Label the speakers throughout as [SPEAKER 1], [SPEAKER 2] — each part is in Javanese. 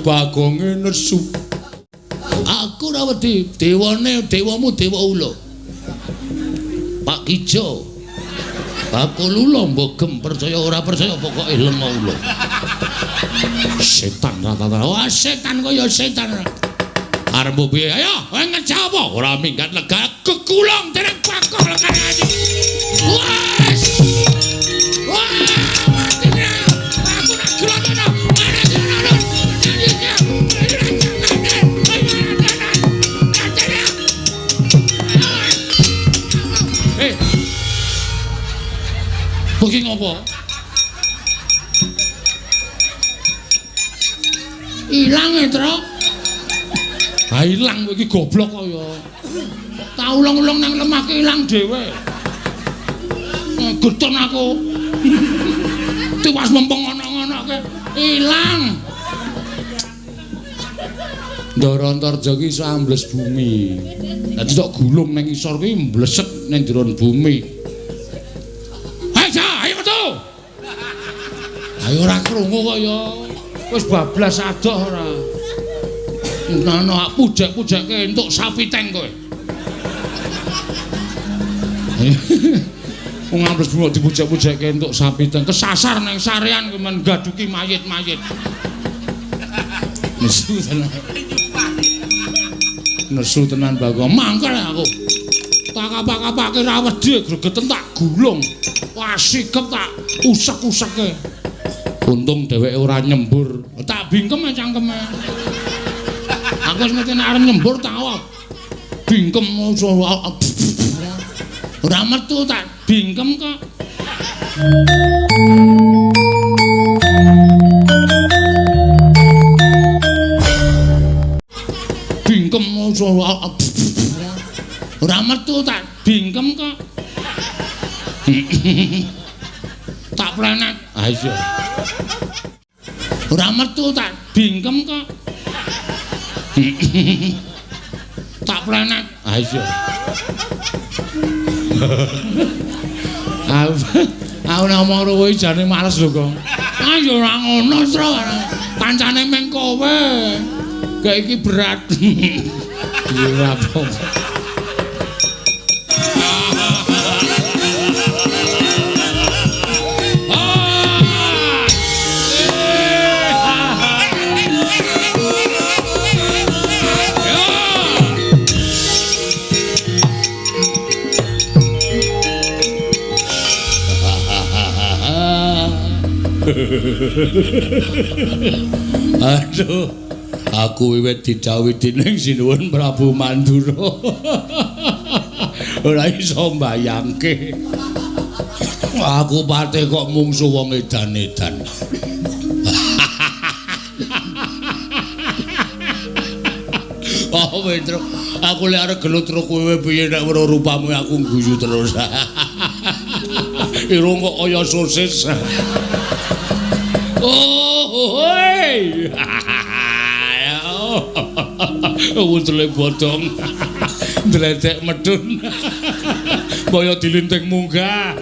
[SPEAKER 1] Bagonge nesu. Aku ora wedi, dewamu dewa ula. Pak Kijo. Bakul ula mbogem percaya ora percaya pokoke lenga ula. Setan rata-rata. Wah, setan kaya setan. Arep piye? Ayo, kowe ngejawab apa? Ora minggat lega kekulong dereng bakal kanane. Wes. Wah, aku nak gelono. Eh. Bagi ngopo? Ilang ya, Tro? Ha ilang kowe iki goblok kaya. Tak ulang-ulang nang lemah ki ilang dhewe. Geton aku. Tiwas mempeng ana-ana ke ilang. Ndara Antarja ki iso ambles bumi. Dadi tok gulung nang isor ki mbleset nang jeron bumi. Ayo metu. Ayo ora krungu kok ya. Wis bablas adoh ora. Nono ak pujek-pujekke entuk sapiteng kowe. Wong ambles bumi dipujek-pujekke entuk sapiteng kesasar nang sarean kowe men gaduki mayit-mayit. Nesu tenan. Nesu tenan Bagong. Mangkel aku. Tak kapak-kapake ra wedi gregeten tak gulung. Wah sikep tak usek-useke. Untung dheweke ora nyembur. Tak bingkem cangkeme. Aku wis ngerti nek arep nyembur tak bingkem ora metu tak bingkem kok. Bingkem ora metu tak bingkem kok. Tak planet. Ah iya. Ora metu tak bingkem kok. Tak planet. Ah iya. Aku ngomong kowe jane males lho kok. Ah ya ora ngono, Tro. Kancane meng kowe. Kayak iki berat. Ora apa. Aduh, aku wiwit didhawuhi dening Sinuwun Prabu Mandura. Ora iso mbayangke. Aku pate kok mungsu wong edan-edan. Oh, Petro, aku lek arep gelut karo kowe piye nek weruh rupamu aku guyu terus. Irung kok kaya sosis. Oh, hei. Wuntule bodong. Ndledek medun. Kaya dilinting munggah.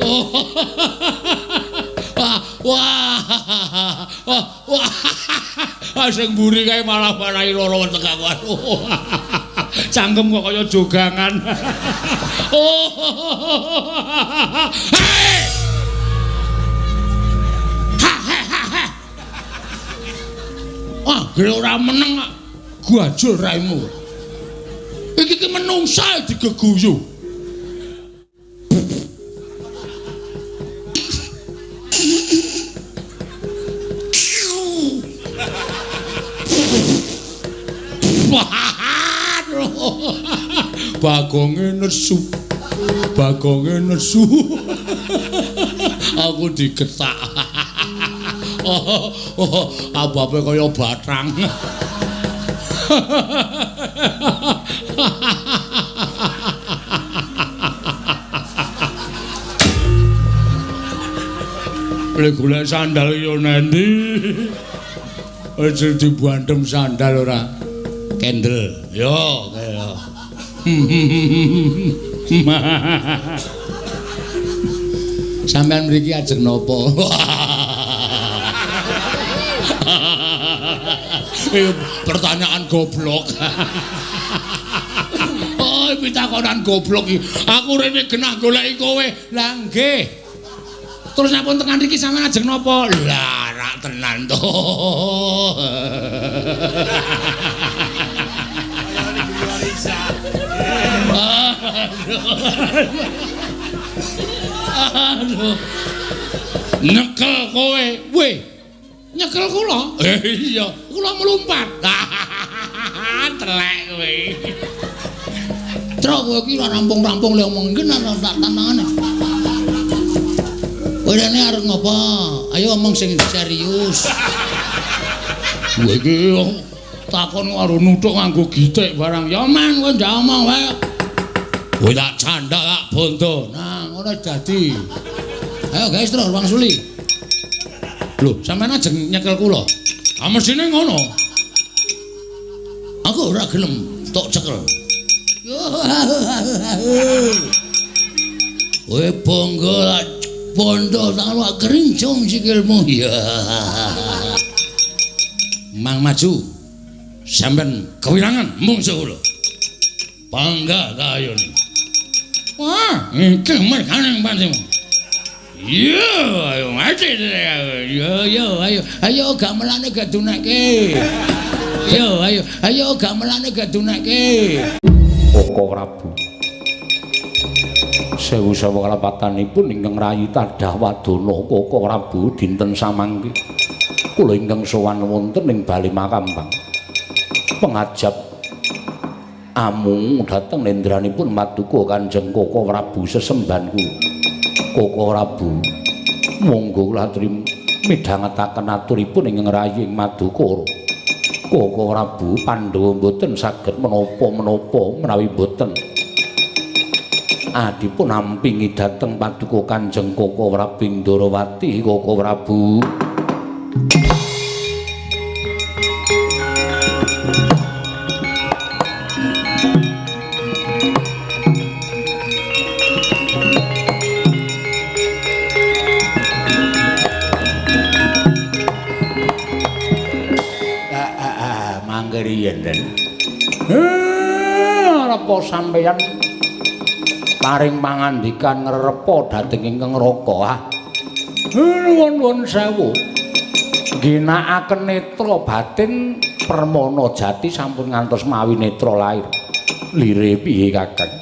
[SPEAKER 1] Oh. Wah. Sing mburi kae malah marahi lara weteng aku. Cangkem kok kaya jogangan. Oh. Hei. Ah, gere ora meneng guajul raimu. Iki ki menungsa digeguyu. Bagonge nesu. Aku digetak. Abape kaya bathang. Lek golek sandal yo nendi? Aja dibuantem sandal ora. Kendel. Yo, kaya. Sampeyan mriki ajeng napa? Pertanyaan goblok. Oh, pitakonan goblok iki. Aku rene genah goleki kowe. Lah nggih. Terus napun tekan iki sampean ajeng napa? Lah, rak tenan to. Aduh. Nyekel kowe. Weh. Nyekel kula? Iya, kula melumpat. Telek kowe. Truk kowe iki ora rampung-rampung le omong iki tak tantangane. Kowe rene arep ngopo? Ayo omong sing serius. Kowe iki takon karo nuthuk nganggo gitik barang. Ya man kowe ndak omong wae. Kowe tak candhak tak bondo. Nah, ngono dadi. Ayo guys, terus Bang Suli. Lho, sampean ajeng nyekel kula. Ah mesine ngono. Aku ora gelem tok cekel. Kowe bonggo bondo tak kerincung sikilmu ya. Mang maju. Sampean kewirangan mungsuh kula. Bangga kayone. Wah, iki merkane panjenengan. Yo, ayo mati. Ayo gamelane gadunekke. Ayo gamelane gadunekke. Koko Prabu. Sewu sawa kalapatanipun ingkang rayi Tadah Wadana Koko Prabu dinten samangke. Kula ingkang sowan wonten ing Bali Makambang. Pengajap amung dhateng nendranipun Paduka Kanjeng Koko Prabu sesembanku. Koko Prabu monggo kula aturi midhangetaken aturipun ingkang rayi ing Madukara. Koko Prabu Pandhawa mboten saged menapa-menapa menawi mboten adipun nampingi dhateng Paduka Kanjeng Koko Prabu Ndarawati. Koko Prabu apa sampeyan paring pangandikan ngrepa dhateng ingkang raka. Nuwun sewu. Ginakaken netra batin permana jati sampun ngantos mawi netra lair. Lire piye Kakang?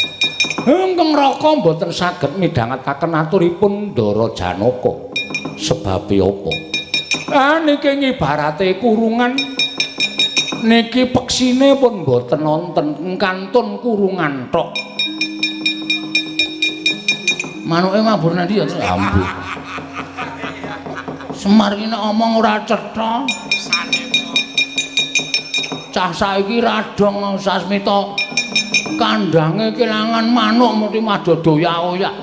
[SPEAKER 1] Ingkang raka mboten saged midhangetaken aturipun Ndara Janaka. Sebabe apa? Niki ngibarate kurungan. Niki peksine pun mboten wonten kantun kurungan tok. Manuke mabur nanti ya ambu. Semar iki nek omong ora cetha. Cah saiki radong Sasmita kandhange kelangan manuk mesti madodoyak-oyak.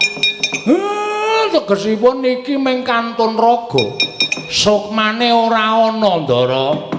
[SPEAKER 1] Tegesipun niki ming kantun raga. Sukmane ora ana, Ndara.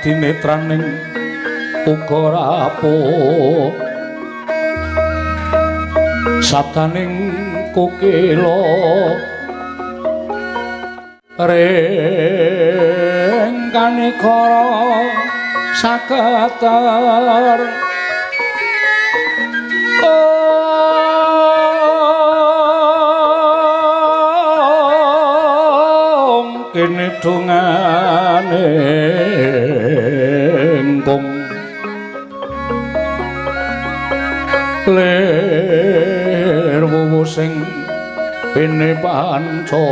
[SPEAKER 2] Dinetraning uga rapuh sabdaning kukila rengkane kara sakatar kene dongane engkong ler wuwu sing pene panca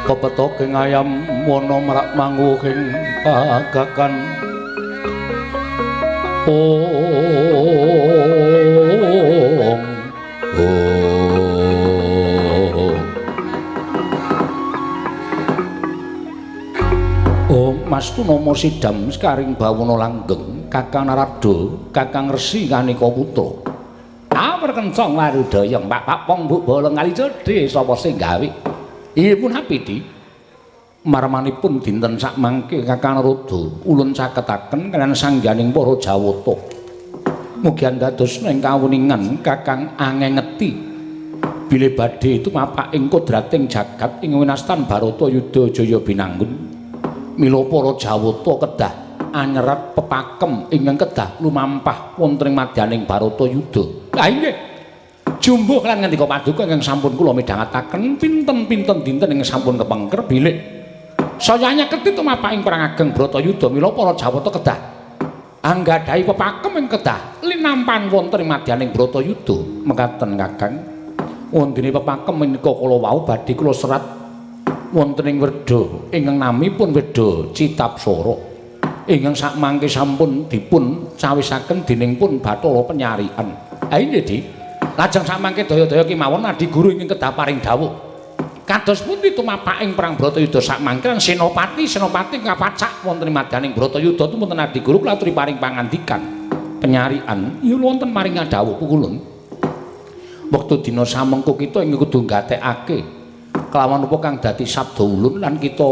[SPEAKER 2] pepetoke ngayam wana merak mangguhing pagakan Mastu nama Sidam Sekaring Bawana Langgeng Kakang Narada Kakang Resi Kanika Putra Awerkencong Warudaya Pak Pong Mbok Bolong kali cedhe sapa sing gawe Inggih pun Hapidi marmanipun dinten sak mangke Kakang Narada ulun caketaken kaliyan sangganing para Jawata mugi andadosna ing kawuningan Kakang angengeti bilih badhe tumapak ing kodrating jagat ing winastan Baratayuda Jaya Binangun mila para Jawata kedah anyerat pepakem ingkang kedah lumampah wonten ing madyaning Baratayuda. Lah inggih. Jumbuh lan ngendika paduka ingkang sampun kula midhangetaken pinten-pinten dinten ingkang sampun kepengker bilih saya nyeketi tumapak ing perang ageng Baratayuda mila para Jawata kedah anggadhahi pepakem ing kedah linampan wonten ing madyaning Baratayuda. Mekaten Kakang. Wondene pepakem menika kula wau badhe kula serat wonten ing Werda ingkang namipun Werda Citapsara ingkang sakmangke sampun dipun cawisaken dening pun Bathara Penyarian. Ha inggih Di. Lajeng sakmangke daya-daya kemawon Adi Guru ingkang kedah paring dawuh. Kados pundi tumapaking perang Bratayuda sakmangke Senopati kapacak wonten ing madyaning Bratayuda tumunten Adi Guru kula aturi paring pangandikan penyarian ya wonten paring dawuh pukulun. Wektu dina samengko kita ing kudu gatekake kelawan apa kang dadi sabda ulun lan kita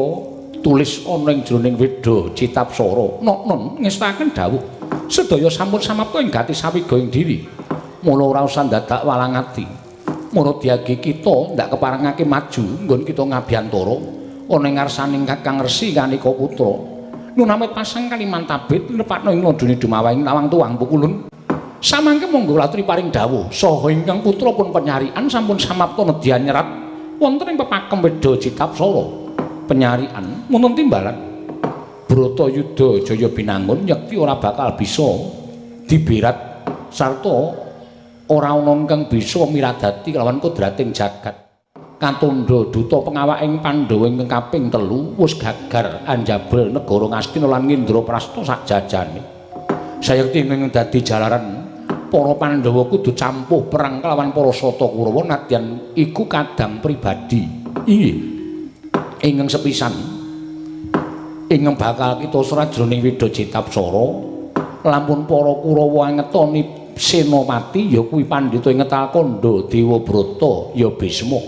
[SPEAKER 2] tulis ana ing jroning Weda Citapsara. Non ngestaken dawuh sedaya sampun samapta ing gati sawiga ing diri. Mula ora usah dadak walang ati. Mula diagi kita ndak keparengake maju nggon kita ngabiyantara ana ing ngarsaning Kakang Resi Kanika Putra. Nunamit pasang Kalimantabit nepakno ing londone Dumawahing Lawang Tuwang pukulun. Samangke monggo latri paring dawuh saha ingkang putra pun penyarian sampun samapta nedya nyerat wonten ing pepakem Weda Citapsara penyarian wonten timbalan Bratayuda Jaya Binangun yekti ora bakal bisa dibirat sarta ora ana kang bisa miradati kelawan kodrating jagat katundha duta pengawaking Pandhawa ingkang kaping 3 wis gagar anjabel negara Ngastina lan Ngendraprasta sak jajane sayekti ingkang dadi jalaran para Pandhawa kudu campuh perang kelawan para Sata Kurawa nadyan iku kadang pribadi. Inggih. Ingkang sepisan ingkang bakal kita serat jroning Weda Citapsara lampun para Kurawa ngetoni Senopati ya kuwi Pandhita Ngetalkanda Dewabrata ya Bisma.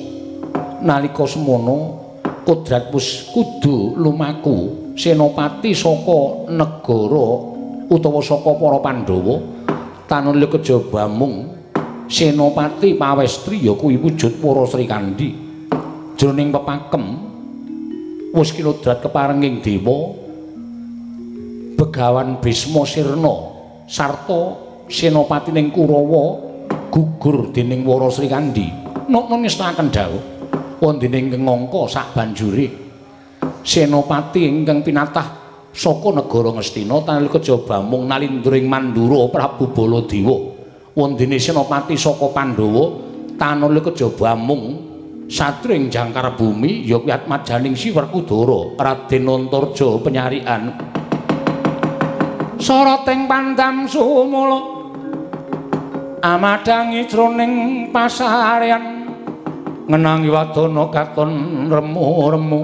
[SPEAKER 2] Nalika semono kodrat wis kudu lumaku Senopati saka negara utawa saka para Pandhawa tanulya kejaba mung Senopati Pawestri ya kuwi wujud para Srikandhi jroning pepakem wis kinodrat keparenging dewa Begawan Bisma Sirna sarta senopatining Kurawa gugur dening Wara Srikandi. Nokna nistakaken dawuh wondene ingkang ngangka sak banjure senopati ingkang pinatah saka negara Ngastina tanalika Jabamung nalindring Mandura Prabu Baladewa wondene senopati saka Pandhawa tanalika Jabamung satring jangkar bumi ya kuwi Atmajaning Siwerkudara Raden Antarja penyarian soroting pandam sumula amadangi jroning pasarean ngenangi wadana katon remu-remu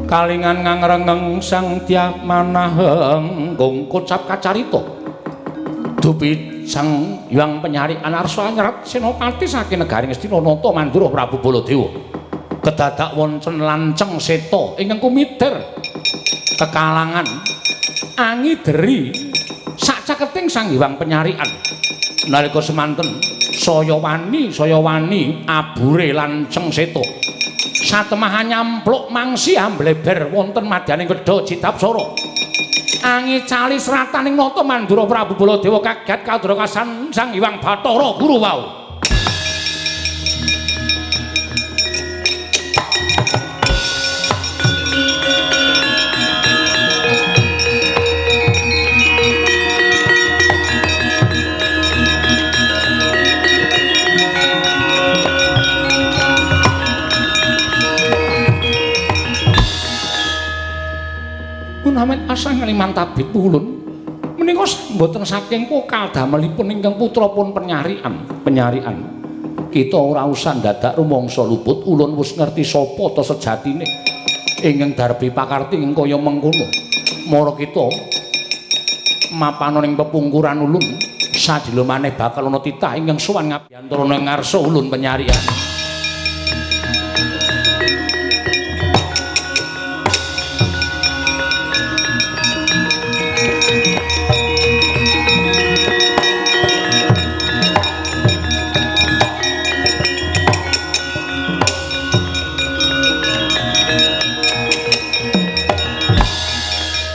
[SPEAKER 2] kalingan ngangrengeng sang tiap manaheng kocap kacarita dupi sang Hyang Penyarian arsa nyerat senopati saking negaring Astina Nata Mandura Prabu Baladewa kedadak wonten lanceng seta ingkang kumider kekalangan angideri sacaketing sang Hyang Penyarian nalika semanten saya wani abure lanceng seta satemaha nyampluk mangsi ambleber wonten madyaning Wedha Citapsara angi cali serataning Nata Mandura Prabu Baladewa kaget kadrakasan sang Hyang Bathara Guru wau. Amen asang kaliman tabit pulun menika mboten saking pokal damelipun ingkang putrapun penyarian kita ora usah dadak rumangsa luput ulun wis ngerti sapa ta sejatine ingkang darbi pakarti ing kaya mengkono mara kita mapana ning pepungkuran ulun sadina maneh bakal ana titah ingkang sowan ngabiyantara ning ngarsa ulun penyarian.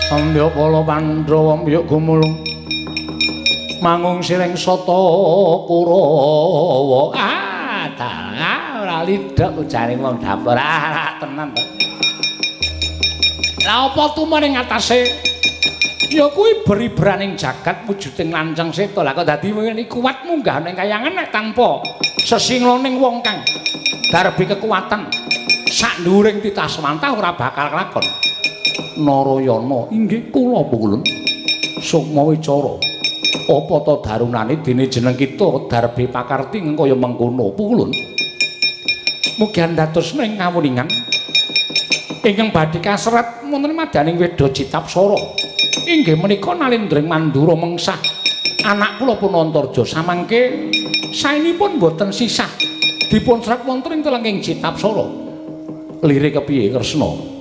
[SPEAKER 2] Ambya Pala Pandhawa ambya gumulung mangung sireng sata Kurawa ora lidhok ujane wong dapur tenan to. Lah apa tumane ngatasé ya kuwi beribraning jagat wujuding lanceng seta. Lah kok dadi ngene kuat munggah ning kayangan nek tanpa sesingloning wong kang darbi kekuatan sak dhuwuring titah semantah ora bakal kelakon. Narayana inggih kula pulun Sukma Wicara apa ta darunane dene jeneng kita darbe pakarti kaya mengkono pulun mugi dados ning ngawuningan ingkang badhe kaserat wonten madyaning Wedha Citapsara inggih menika nalindring Mandura mengsah anak kula pun Antarja samangke saenipun boten sisah dipun serat wonten ing telenging Citapsara lirik kepiye Kresna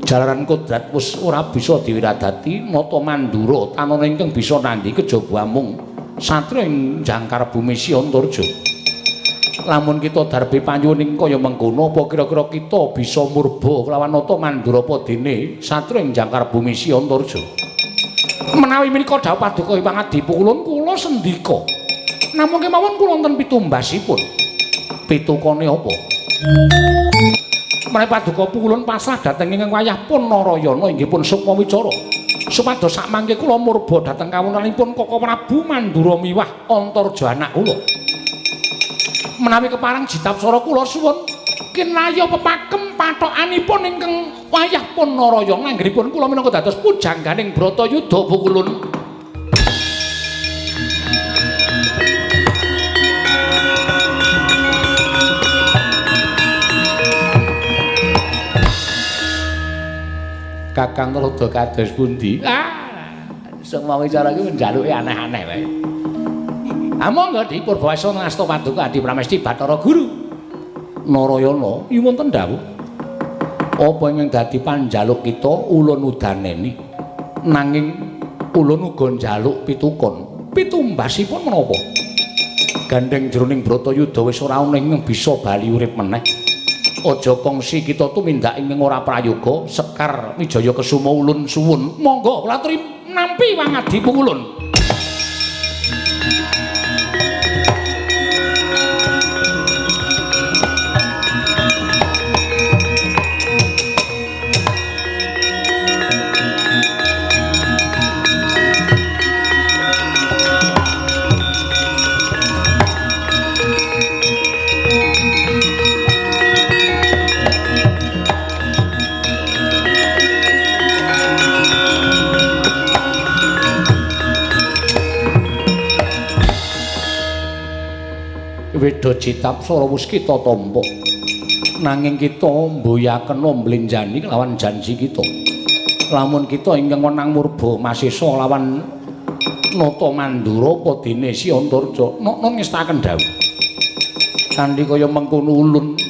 [SPEAKER 2] jalaran kodrat wis ora bisa diwiradati Nata Mandura tanana ingkang bisa nandhi kejaba mung satria ing jangkar bumi Antarja. Lamun kita darbe panyuwuning kaya mengkono apa kira-kira kita bisa murba kelawan Nata Mandura apa dene satria ing jangkar bumi Antarja. Menawi menika dawuh paduka pangadi pulun kula sendika. Namung kemawon kula wonten pitumbasipun. Pitukane apa? Menawi paduka pulun pasrah dhateng ingkang wayah pun Narayana inggih pun Sukma Wicara. Supados sakmangke kula murba dhateng kawunanipun Kaka Prabu Mandura miwah Antarja anak kula. Menawi kepareng Citapsara kula suwun kinaya pepakem pathokanipun ingkang wayah pun Narayana anggenipun kula minangka dados pujangganing Bratayuda pukulun. Kakang rada kados pundi? Sukma Wicara iki njaluke aneh-aneh wae. Monggo dipun basa ngasta paduka Adi Pramesti Bathara Guru. Narayana, iya wonten dawuh. Apa ingkang dadi panjaluk kita ulun udaneni. Nanging ulun uga njaluk pitukon. Pitumbasipun menapa? Gandeng jroning Bratayuda wis ora ana ing bisa bali urip meneh. aja kongsi kita tumindak ing ora prayoga Sekar Wijaya Kesuma ulun suwun monggo kula aturi nampi wangadi pungulun. Weda citap sora wis kita tampa nanging kita mboyaken mblenjani lawan janji kita lamun kita ingkang wenang murba masisa lawan Nata Mandura apa dene Si Antarja non ngestaken dawuh kanthi kaya mengkono ulun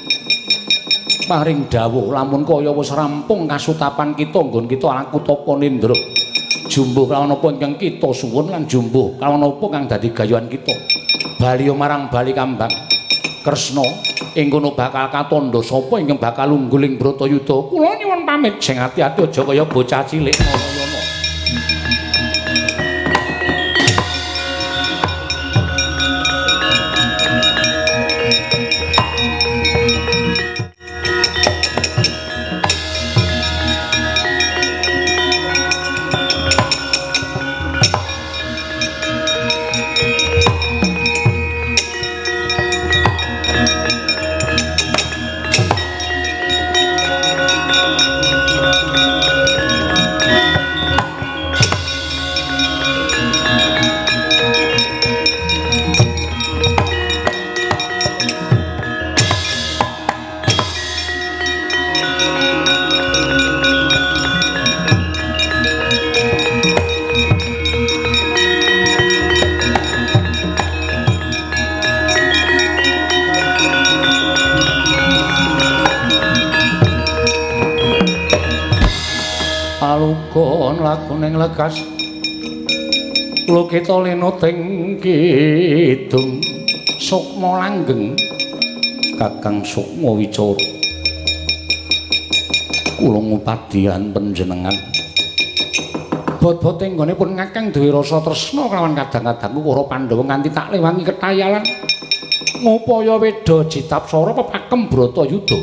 [SPEAKER 2] paring dawuh lamun kaya wis rampung kasutapan kita nggon kita laku tapa nindra jumbuh kalawan apa ingkang kita suwun lan jumbuh kalawan apa kang dadi gayuhan kita bali marang Bali Kambang Kresna ing kono bakal katandha sapa ingkang bakal ungguling Bratayuda kula nyuwun pamit sing ati-ati aja kaya bocah cilik ngono. Lakuning lekas kula kita lena teng kidung Sukma langgeng Kakang Sukma Wicara kula ngupadihan panjenengan bot-bote nggonipun Kakang duwe rasa tresna kelawan kadang-kadang para Pandhawa nganti tak lewangi ketayalan ngupaya Weda Jitapsara pepakem Bratayuda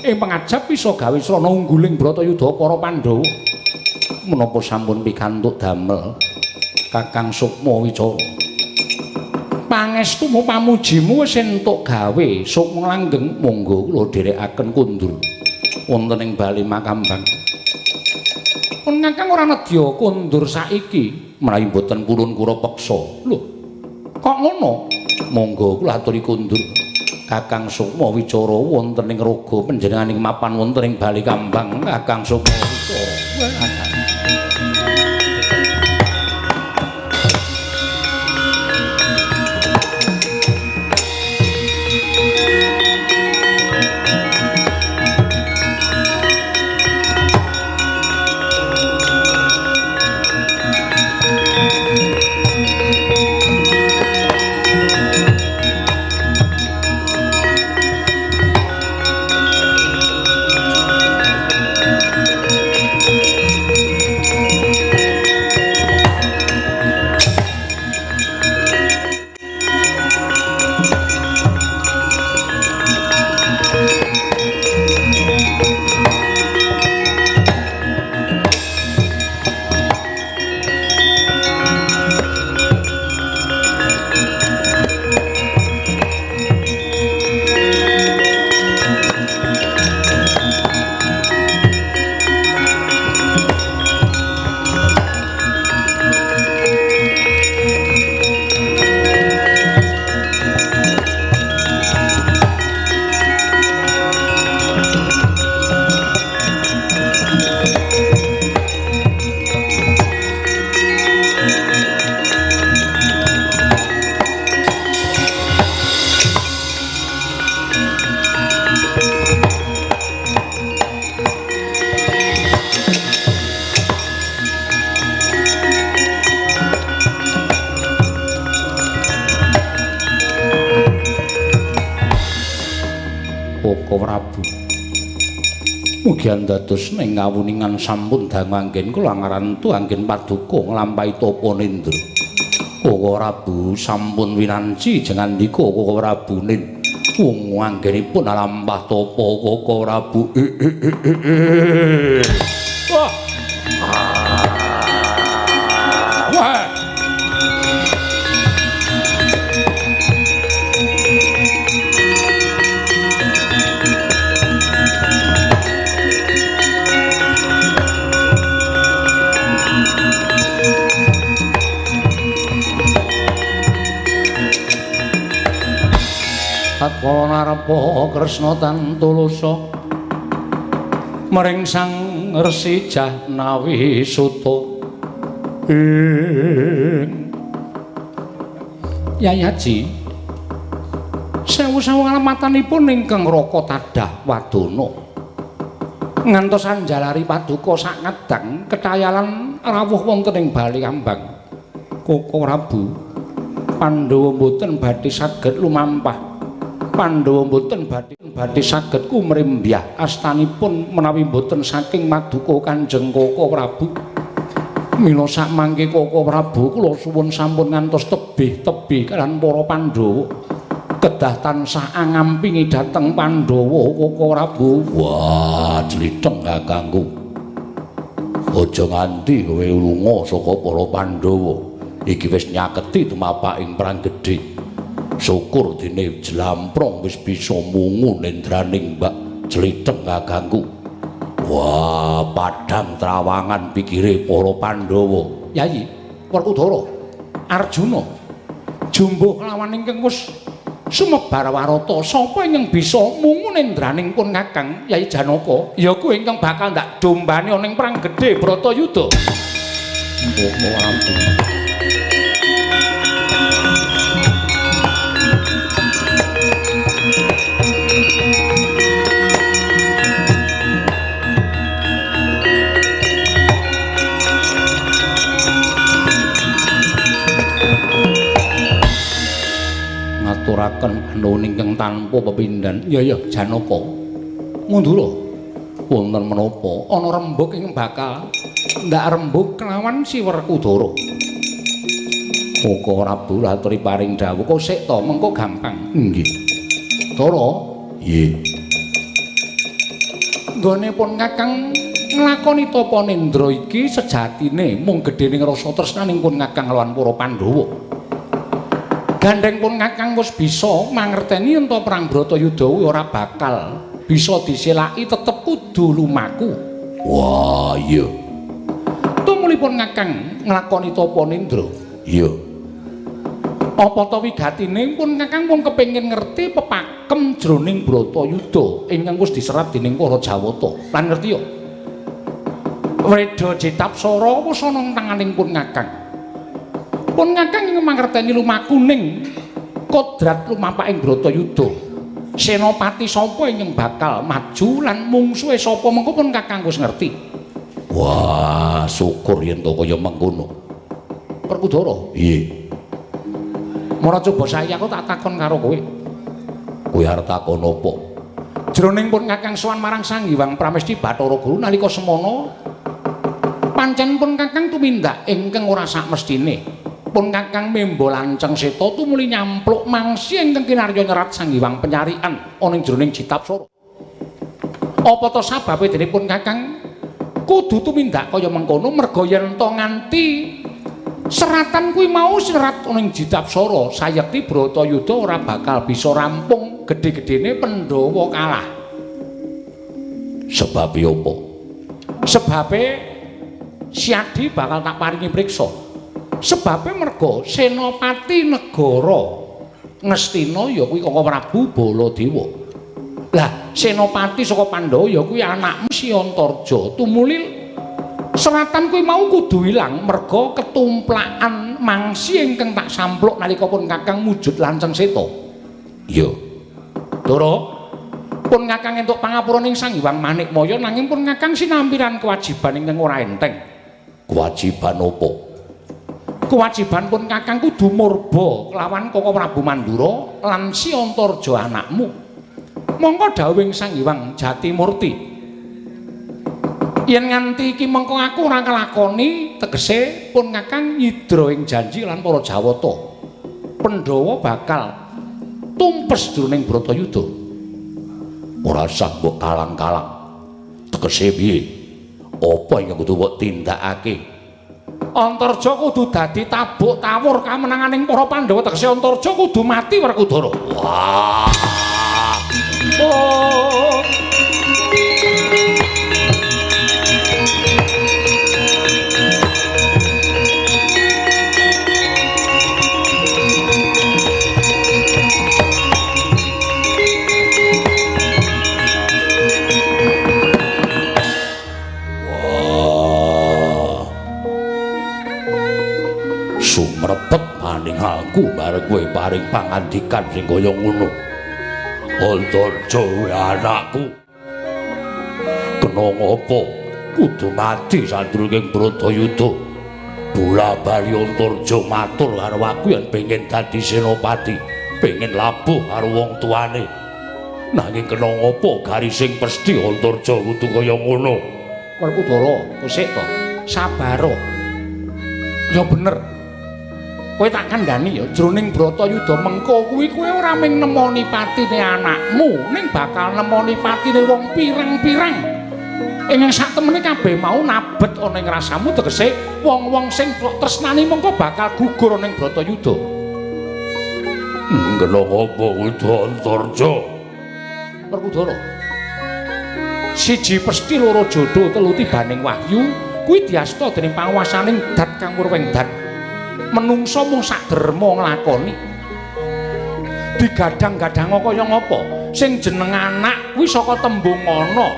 [SPEAKER 2] ing pangajab bisa gawe srana ungguling Bratayuda para Pandhawa menapa sampun pikantuk damel Kakang Sukma Wicara pangestu pamujimu wis entuk gawe Sukma langgeng monggo kula dherekaken kundur wonten ing Bali Makambang pun Kakang ora nedya kundur saiki menawi boten purun kula peksa lho kok ngono monggo kula aturi kundur Kakang Sukma Wicara wonten ing raga panjenenganing mapan wonten ing Bali Kambang Kakang Sukma Wicara Koko Prabu. Mugi dados ning ngawuningan sampun dangu anggen kula ngarantu anggen paduka nglampahi tapa nindra. Koko Prabu sampun winanci jengandika Koko Prabu nin wong anggenipun lampah tapa Koko Prabu. Wah. Wah. Narpa Kresna Tantulasa mring Sang Resi Jahnawi Suta Yai Haji sewu-sewu alamatanipun ingkang Raka Tadah Wadana ngantos anjalari paduka sak ngedang ketayalan rawuh wonten ing bali ambang Koko Prabu Pandhawa mboten badhe saged lumampah Pandhawa mboten badhe saged kumrimbyah astanipun menawi mboten saking maduka Kanjeng Koko Prabu. Mila sak mangke Koko Prabu kula suwun sampun ngantos tebih-tebih kaliyan para Pandhawa. Kedah tansah angampingi dhateng Pandhawa Koko Prabu. Wah, jlitheng kakangku. Aja nganti kowe lunga saka para Pandhawa. Iki wis nyaketi tumapaking perang gedhe. Syukur dene Jlamprong wis bisa mungu nendraning Mbak Jlitheng kakangku. Wah, padhang trawangan pikire para Pandhawa. Yayi, Werkudara, Arjuna, jumbuh lawan ingkang wis sumebar warata, sapa ingkang bisa mungu nendraning pun Kakang Yayi Janaka? Ya kuwi ingkang bakal ndak dombane ning perang gedhe Bratayuda. Oh, ampun. Ngaturaken panuwun ingkang tanpa pepindhan. Ya Janaka. Mundura. Wonten menapa ana rembug ingkang bakal ndak rembug kelawan si Werkudara. Koko Prabu aturi paring dawuh. Kok sik to, mengko gampang. Nggih. Dara. Nggih. Nggone pun Kakang nglakoni tapa nindra iki sejatine mung gedhening rasa tresnaning pun Kakang lawan para Pandhawa. Gandeng pun Kakang wis bisa mangerteni ento perang Bratayuda ora bakal bisa diselaki tetep kudu lumaku. Wah, iya. Tumulipun Kakang nglakoni tapa nindra? Iya. Apa ta wigatine pun Kakang pun kepengin ngerti pepakem jroning Bratayuda ingkang wis diserat dening para Jawata. Lan ngerti ya? Weda Jitapsara wis ana ing tanganing pun Kakang. Pun Kakang ing mangerteni lumakuning kodrat lumampaking Bratayuda. Senopati sapa ingkang bakal maju lan mungsuhe sapa mengko pun Kakang wis ngerti. Wah, syukur yen to kaya mengkono. Werkudara. Nggih. Mara coba saya aku tak takon karo kowe. Kowe arep takon apa? Jroning pun Kakang sowan marang Sang Hyang Pramesti Bathara Guru nalika semana pancen pun Kakang tumindak ingkang ora sak mestine. Pun Kakang membo lanceng seta tumuli nyampluk mangsi ingkang kinarya nyerat Sang Hyang Penyarian ana ing jroning Jitapsara. Apa to sababe dene pun Kakang kudu tumindak kaya mengkono merga yen to nganti seratan kuwi mau serat ana ing Jitapsara sayekti Bratayuda ora bakal bisa rampung gedhe-gedhene Pandhawa kalah. Sebabe apa? Sebabe Siadi bakal tak paringi priksa. Sebabe merga senopati negara Ngastina ya kuwi Koko Prabu Baladewa. Lah senopati saka Pandhawa ya kuwi anakmu Si Antarja. Tumuli seratan kuwi mau kudu ilang merga ketumplakan mangsi ingkang tak sampluk nalika pun Kakang mujud lanceng seta. Iya. Dara pun Kakang entuk pangapura ning Sang Hyang Manikmaya nanging pun Kakang sinampiran kewajiban ingkang ora enteng. Kewajiban apa? Kewajiban pun Kakang kudu murba kelawan Koko Prabu Mandura lan Si Antarja anakmu. Mongko dawuhing Sang Hyang Jatimurti. Yen nganti iki mengko aku ora nglakoni tegese pun Kakang nyidra ing janji lan para Jawata. Pandhawa bakal tumpes jroning Bratayuda. Ora usah mbok kalang-kalang. Tegese piye? Apa ingkang kudu mbok tindakake? Antarja kudu dadi tabuk tawur kamenanganing para Pandhawa, tegese Antarja kudu mati Werkudara. Wah. Oh. Sumrepet maning aku bareng kowe paring pangandikan sing kaya ngono. Antarja anakku. Kena ngapa? Kudu mati sadurunge Bratayuda. Bola-bali Antarja matur karo aku yen pengin dadi senopati, pengin labuh karo wong tuane. Nanging kena ngapa garising pesthi Antarja kudu kaya ngono? Werkudara, sik to. Sabar. Ya bener. Kowe tak kandhani ya jroning Bratayuda mengko kuwi kowe ora mung nemoni patine anakmu, ning bakal nemoni patine wong pirang-pirang. Ing sak temene kabeh mau nabet ana ing rasamu tegese wong-wong sing tresnani mengko bakal gugur ana ing Bratayuda. Kena apa kudu Antarja? Werkudara. Siji pesthi, loro jodho, telu tibaning wahyu kuwi diasta dening panguwasaning dat kang murweng dat. Menungso mung sak derma nglakoni. Digadang-gadang kaya ngapa? Sing jeneng anak kuwi saka tembung ana.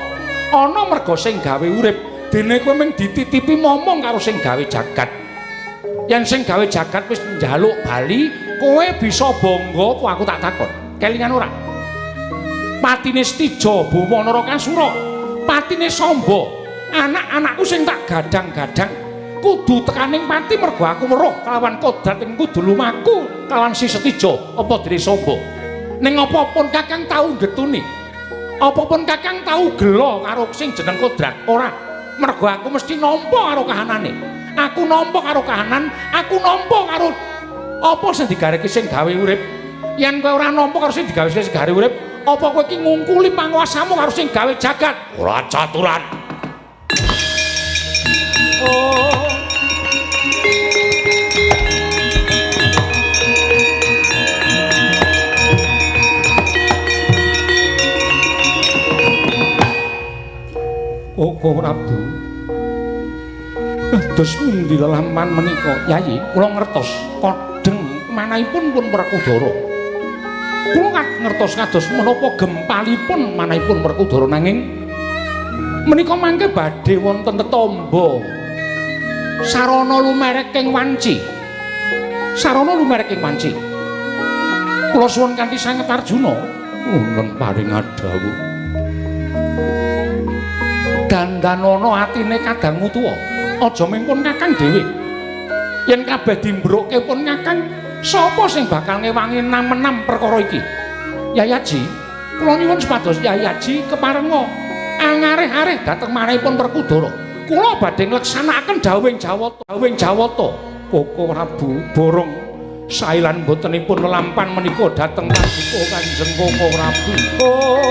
[SPEAKER 2] Ana merga sing gawe urip. Dene kowe mung dititipi momong karo sing gawe jagat. Yen sing gawe jagat wis njaluk bali, kowe bisa bangga apa aku tak takon? Kelingan ora? Patine Stija Boma Narakasura, patine Samba, anak-anakku sing tak gadang-gadang kudu tekaning pati mergo aku weruh kelawan kodrat ing kudu lumaku kelawan si Setija apa dene Samba. Ning apa pun Kakang tau getuni? Apa pun Kakang tau gelo karo sing jeneng kodrat? Ora. Mergo aku mesti nampa karo kahanane. Aku nampa karo kahanan, aku nampa karo apa sing digareke sing gawe urip. Yen kowe ora nampa karo sing digawe sing gawe urip, apa kowe iki ngungkuli panguwasamu karo sing gawe jagat? Ora caturan. Oh. Koko Prabu. Dados pundi lelaman menika, Yayi? Kula ngertos kodheng manahipun pun Werkudara. Kula ngertos kados menapa gempalipun manahipun Werkudara nanging menika mangke badhe wonten tetamba sarana lumerek ing wanci. Sarana lumerek ing wanci. Kula suwun kanthi sanget Arjuna, nuwun paring adhawuh. Dandanana atine kadangmu tuwa. Aja mengkon Kakang dhewe. Yen kabeh dimbrokke pun Kakang, sapa sing bakal ngewangi nam-enam perkara iki? Yayaji, kula nyuwun supados Yayaji keparenga angareh-areh dhateng manahipun Werkudara. Kula badhe ngleksanakaken dawuhing Jawata. Dawuhing Jawata, Koko Prabu borong sailan botenipun lelampan menika dhateng paduka Kanjeng Koko Prabu. Oh.